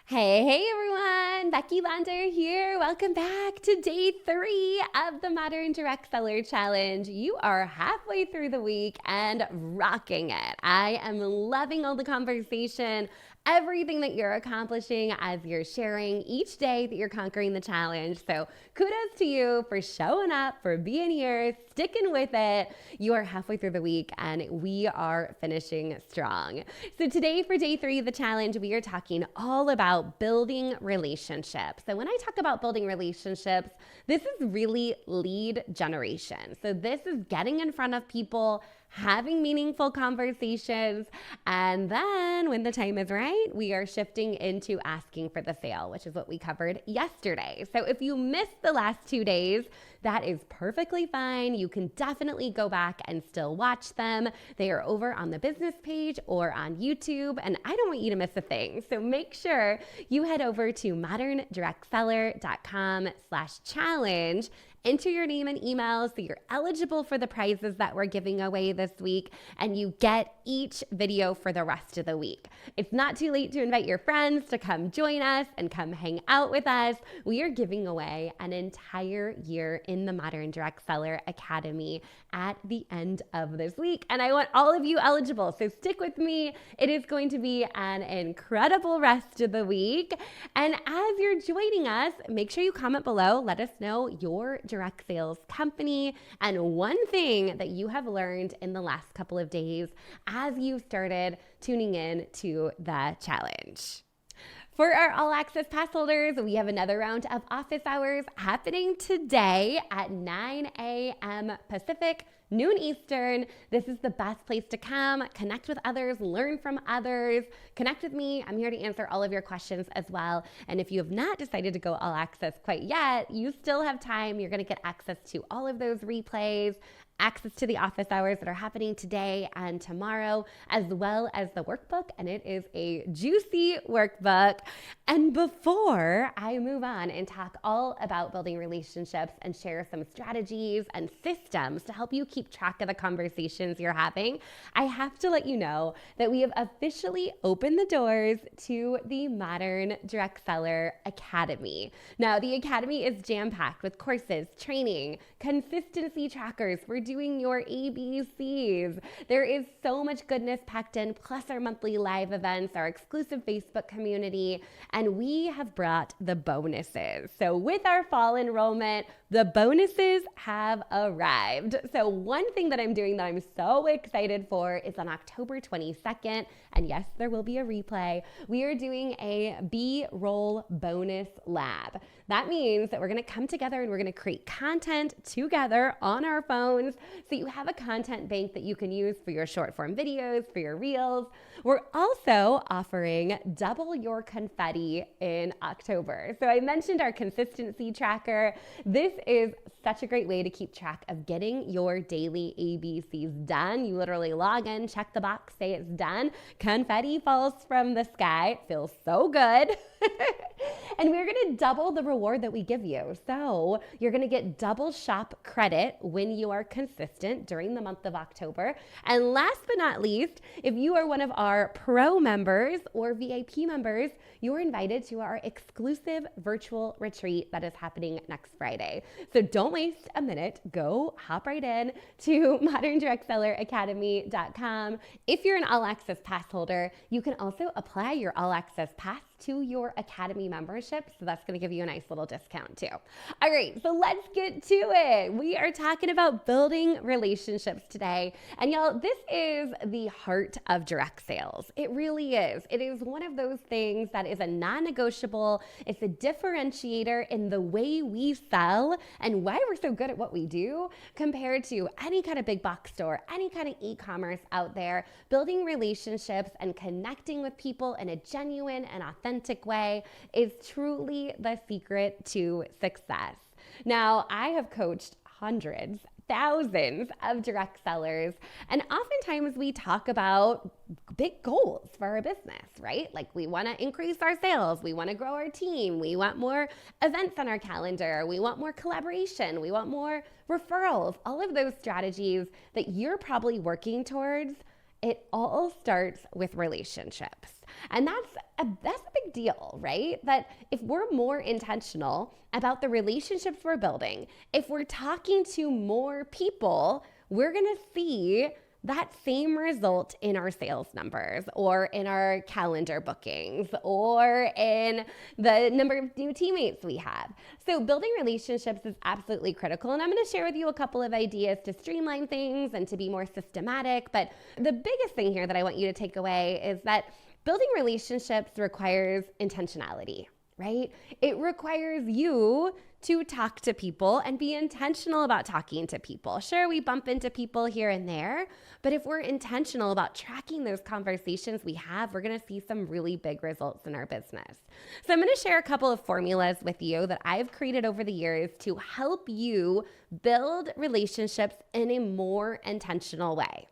Hey everyone, Becky Lander here. Welcome back to day 3 of the Modern Direct Seller Challenge. You are halfway through the week and rocking it. I am loving all the conversation, everything that you're accomplishing as you're sharing each day that you're conquering the challenge. So kudos to you for showing up, for being here, sticking with it. You are halfway through the week and we are finishing strong. So today for day 3 of the challenge, we are talking all about building relationships. So when I talk about building relationships, this is really lead generation. So this is getting in front of people, having meaningful conversations, and then when the time is right, we are shifting into asking for the sale, which is what we covered yesterday. So if you missed the last 2 days, that is perfectly fine. You can definitely go back and still watch them. They are over on the business page or on YouTube, and I don't want you to miss a thing. So make sure you head over to moderndirectseller.com/challenge. Enter your name and email so you're eligible for the prizes that we're giving away this week, and you get each video for the rest of the week. It's not too late to invite your friends to come join us and come hang out with us. We are giving away an entire year in the Modern Direct Seller Academy at the end of this week, and I want all of you eligible, so stick with me. It is going to be an incredible rest of the week, and as you're joining us, make sure you comment below. Let us know your direct sales company and one thing that you have learned in the last couple of days as you started tuning in to the challenge. For our All Access Pass holders, we have another round of office hours happening today at 9 a.m. Pacific, noon Eastern. This is the best place to come, connect with others, learn from others, connect with me. I'm here to answer all of your questions as well. And if you have not decided to go All Access quite yet, you still have time. You're going to get access to all of those replays, access to the office hours that are happening today and tomorrow, as well as the workbook, and it is a juicy workbook. And before I move on and talk all about building relationships and share some strategies and systems to help you keep track of the conversations you're having, I have to let you know that we have officially opened the doors to the Modern Direct Seller Academy. Now, the Academy is jam-packed with courses, training, consistency trackers. We're doing your ABCs. There is so much goodness packed in, plus our monthly live events, our exclusive Facebook community, and we have brought the bonuses. So with our fall enrollment, the bonuses have arrived. So one thing that I'm doing that I'm so excited for is on October 22nd, and yes, there will be a replay, we are doing a B-roll bonus lab. That means that we're going to come together and we're going to create content together on our phones so you have a content bank that you can use for your short form videos, for your reels. We're also offering double your confetti in October. So I mentioned our consistency tracker. This is such a great way to keep track of getting your daily ABCs done. You literally log in, check the box, say it's done. Confetti falls from the sky. It feels so good. And we're going to double the reward that we give you. So you're going to get double shop credit when you are consistent during the month of October. And last but not least, if you are one of our pro members or VIP members, you're invited to our exclusive virtual retreat that is happening next Friday. So don't waste a minute. Go hop right in to moderndirectselleracademy.com. If you're an All Access Pass holder, you can also apply your All Access Pass to your Academy membership. So that's going to give you a nice little discount too. All right, so let's get to it. We are talking about building relationships today. And y'all, this is the heart of direct sales. It really is. It is one of those things that is a non-negotiable. It's a differentiator in the way we sell and why we're so good at what we do compared to any kind of big box store, any kind of e-commerce out there. Building relationships and connecting with people in a genuine and authentic way is truly the secret to success. Now, I have coached hundreds, thousands of direct sellers, and oftentimes we talk about big goals for our business, right? Like we want to increase our sales, we want to grow our team, we want more events on our calendar, we want more collaboration, we want more referrals, all of those strategies that you're probably working towards. It all starts with relationships. And that's that's a big deal, right? That if we're more intentional about the relationships we're building, if we're talking to more people, we're going to see that same result in our sales numbers or in our calendar bookings or in the number of new teammates we have. So building relationships is absolutely critical. And I'm going to share with you a couple of ideas to streamline things and to be more systematic. But the biggest thing here that I want you to take away is that building relationships requires intentionality, right? It requires you to talk to people and be intentional about talking to people. Sure, we bump into people here and there, but if we're intentional about tracking those conversations we have, we're going to see some really big results in our business. So I'm going to share a couple of formulas with you that I've created over the years to help you build relationships in a more intentional way.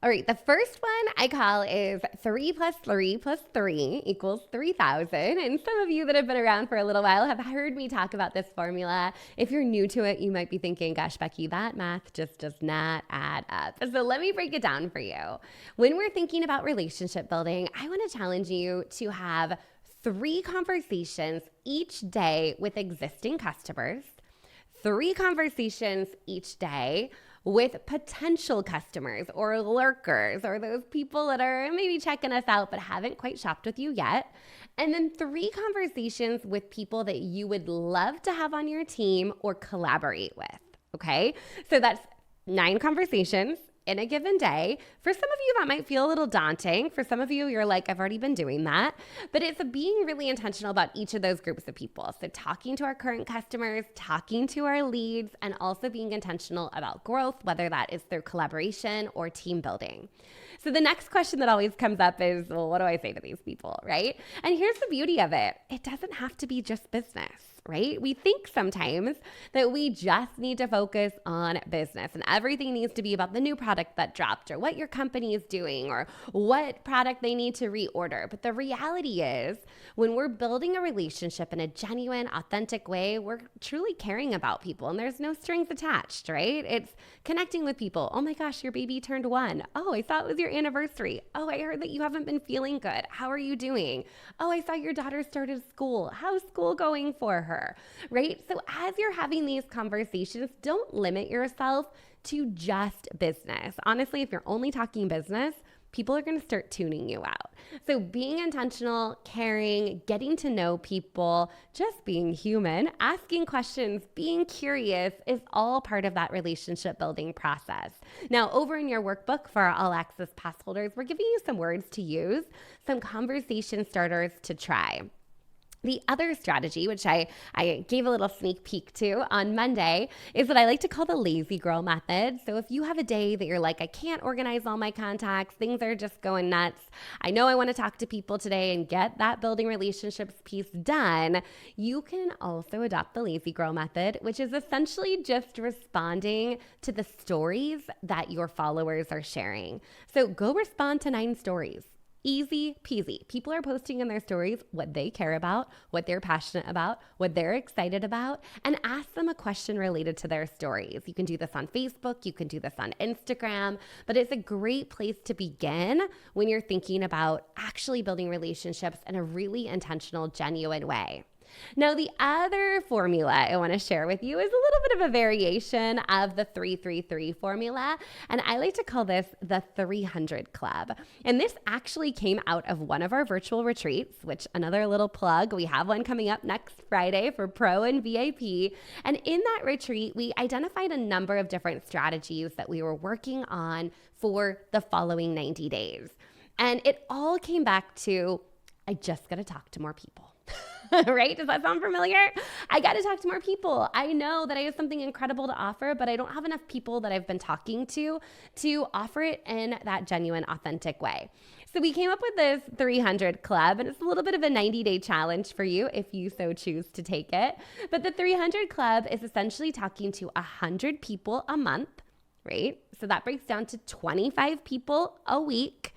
All right, the first one I call is 3 plus 3 plus 3 equals 3,000. And some of you that have been around for a little while have heard me talk about this formula. If you're new to it, you might be thinking, gosh, Becky, that math just does not add up. So let me break it down for you. When we're thinking about relationship building, I want to challenge you to have 3 conversations each day with existing customers, 3 conversations each day with potential customers or lurkers or those people that are maybe checking us out but haven't quite shopped with you yet. And then 3 conversations with people that you would love to have on your team or collaborate with, okay? So that's 9 conversations in a given day. For some of you, that might feel a little daunting. For some of you, you're like, I've already been doing that. But it's being really intentional about each of those groups of people. So talking to our current customers, talking to our leads, and also being intentional about growth, whether that is through collaboration or team building. So the next question that always comes up is, well, what do I say to these people, right? And here's the beauty of it. It doesn't have to be just business, right? We think sometimes that we just need to focus on business and everything needs to be about the new product that dropped or what your company is doing or what product they need to reorder. But the reality is when we're building a relationship in a genuine, authentic way, we're truly caring about people and there's no strings attached, right? It's connecting with people. Oh my gosh, your baby turned 1. Oh, I thought it was your anniversary. Oh, I heard that you haven't been feeling good. How are you doing? Oh, I saw your daughter started school. How's school going for her? Right? So as you're having these conversations, don't limit yourself to just business. Honestly, if you're only talking business, people are going to start tuning you out. So being intentional, caring, getting to know people, just being human, asking questions, being curious is all part of that relationship building process. Now, over in your workbook for our All Access Pass holders, we're giving you some words to use, some conversation starters to try. The other strategy, which I gave a little sneak peek to on Monday, is what I like to call the lazy girl method. So if you have a day that you're like, I can't organize all my contacts, things are just going nuts, I know I want to talk to people today and get that building relationships piece done, you can also adopt the lazy girl method, which is essentially just responding to the stories that your followers are sharing. So go respond to 9 stories. Easy peasy. People are posting in their stories what they care about, what they're passionate about, what they're excited about, and ask them a question related to their stories. You can do this on Facebook, you can do this on Instagram, but it's a great place to begin when you're thinking about actually building relationships in a really intentional, genuine way. Now, the other formula I want to share with you is a little bit of a variation of the 333 formula, and I like to call this the 300 Club. And this actually came out of one of our virtual retreats, which another little plug, we have one coming up next Friday for Pro and VIP. And in that retreat, we identified a number of different strategies that we were working on for the following 90 days. And it all came back to, I just got to talk to more people. Right? Does that sound familiar? I got to talk to more people. I know that I have something incredible to offer, but I don't have enough people that I've been talking to offer it in that genuine, authentic way. So we came up with this 300 Club, and it's a little bit of a 90-day challenge for you if you so choose to take it. But the 300 Club is essentially talking to 100 people a month, right? So that breaks down to 25 people a week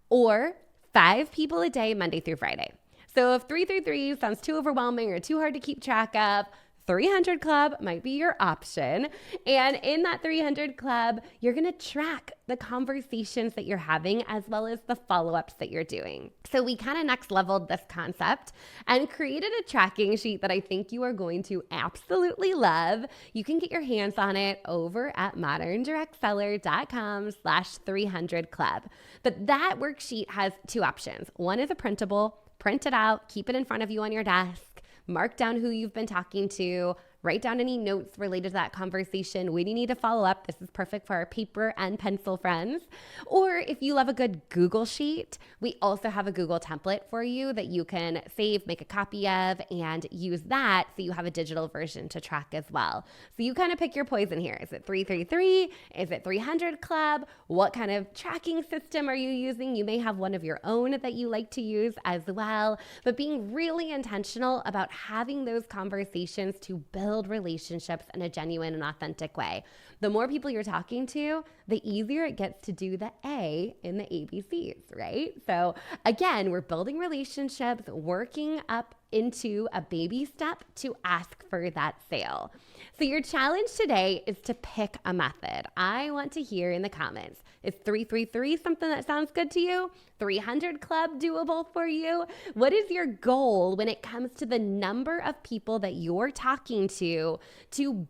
or 5 people a day, Monday through Friday. So if 333 sounds too overwhelming or too hard to keep track of, 300 Club might be your option. And in that 300 Club, you're going to track the conversations that you're having as well as the follow-ups that you're doing. So we kind of next leveled this concept and created a tracking sheet that I think you are going to absolutely love. You can get your hands on it over at moderndirectseller.com/300club. But that worksheet has two options. One is a printable, print it out, keep it in front of you on your desk, mark down who you've been talking to, write down any notes related to that conversation. When you need to follow up, this is perfect for our paper and pencil friends. Or if you love a good Google Sheet, we also have a Google template for you that you can save, make a copy of, and use that so you have a digital version to track as well. So you kind of pick your poison here. Is it 333? Is it 300 Club? What kind of tracking system are you using? You may have one of your own that you like to use as well, but being really intentional about having those conversations to build relationships in a genuine and authentic way. The more people you're talking to, the easier it gets to do the A in the ABCs, right? So again, we're building relationships, working up into a baby step to ask for that sale. So your challenge today is to pick a method. I want to hear in the comments, is 333 something that sounds good to you? 300 Club doable for you? What is your goal when it comes to the number of people that you're talking to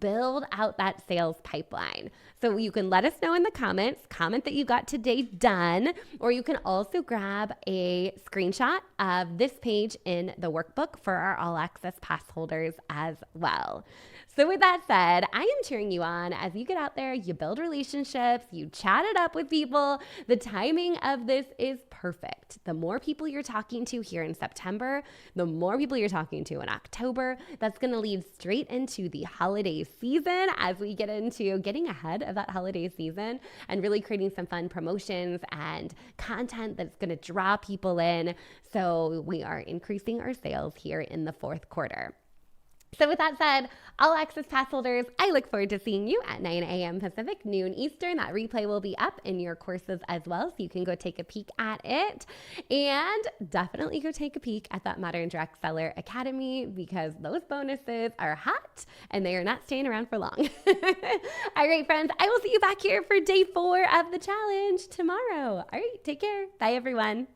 build out that sales pipeline? So you can let us know in the comments, comment that you got today done, or you can also grab a screenshot of this page in the workbook for our All Access Pass holders as well. So with that said, I am cheering you on as you get out there, you build relationships, you chat it up with people. The timing of this is perfect. The more people you're talking to here in September, the more people you're talking to in October, that's going to lead straight into the holiday season as we get into getting ahead of that holiday season and really creating some fun promotions and content that's going to draw people in. So we are increasing our sales here in the fourth quarter. So with that said, All Access Pass holders, I look forward to seeing you at 9 a.m. Pacific, noon Eastern. That replay will be up in your courses as well, so you can go take a peek at it. And definitely go take a peek at that Modern Direct Seller Academy because those bonuses are hot and they are not staying around for long. All right, friends, I will see you back here for day 4 of the challenge tomorrow. All right, take care. Bye, everyone.